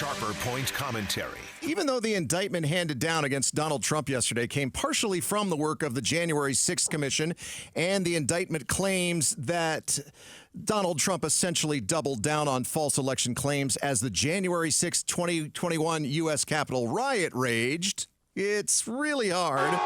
Sharper Point Commentary. Even though the indictment handed down against Donald Trump yesterday came partially from the work of the January 6th Commission, and the indictment claims that Donald Trump essentially doubled down on false election claims as the January 6th, 2021 U.S. Capitol riot raged, it's really hard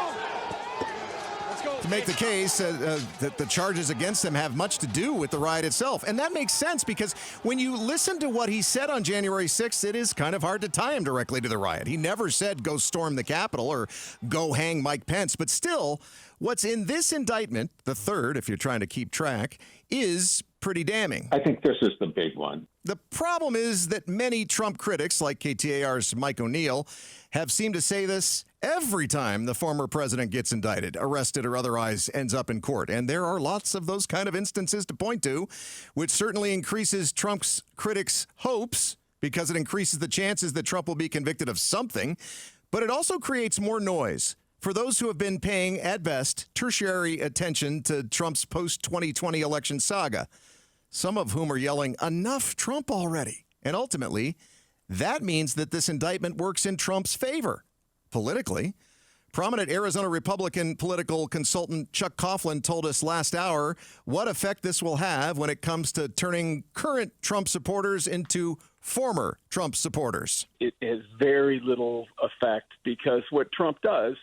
to make the case that the charges against him have much to do with the riot itself. And that makes sense because when you listen to what he said on January 6th, it is kind of hard to tie him directly to the riot. He never said go storm the Capitol or go hang Mike Pence. But still, what's in this indictment, the third, if you're trying to keep track, is pretty damning. I think this is the big one. The problem is that many Trump critics, like KTAR's Mike O'Neill, have seemed to say this every time the former president gets indicted, arrested, or otherwise ends up in court. And there are lots of those kind of instances to point to, which certainly increases Trump's critics' hopes because it increases the chances that Trump will be convicted of something. But it also creates more noise for those who have been paying, at best, tertiary attention to Trump's post-2020 election saga, some of whom are yelling, "Enough Trump already." And ultimately, that means that this indictment works in Trump's favor. Politically, prominent Arizona Republican political consultant Chuck Coughlin told us last hour what effect this will have when it comes to turning current Trump supporters into former Trump supporters. It has very little effect because what Trump does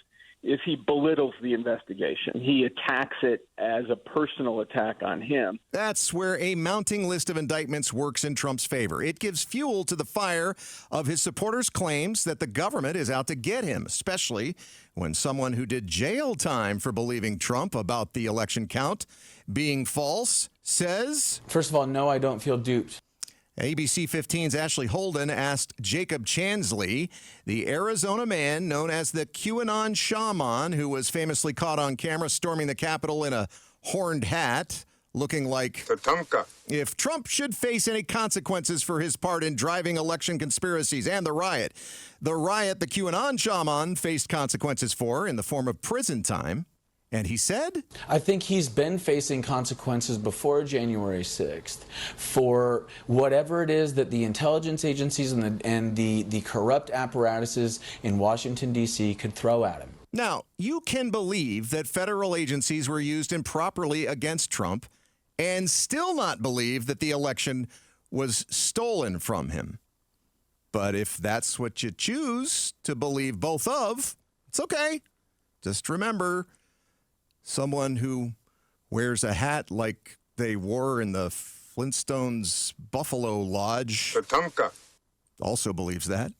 is he belittles the investigation. He attacks it as a personal attack on him. That's where a mounting list of indictments works in Trump's favor. It gives fuel to the fire of his supporters' claims that the government is out to get him, especially when someone who did jail time for believing Trump about the election count being false says, "First of all, no, I don't feel duped." ABC 15's Ashley Holden asked Jacob Chansley, the Arizona man known as the QAnon shaman who was famously caught on camera storming the Capitol in a horned hat, looking like Tatanka, if Trump should face any consequences for his part in driving election conspiracies and the riot the QAnon shaman faced consequences for in the form of prison time. And he said, "I think he's been facing consequences before January 6th for whatever it is that the intelligence agencies and the corrupt apparatuses in Washington, D.C. could throw at him." Now, you can believe that federal agencies were used improperly against Trump and still not believe that the election was stolen from him. But if that's what you choose to believe both of, it's okay. Just remember, someone who wears a hat like they wore in the Flintstones Buffalo Lodge Tatanka, also believes that.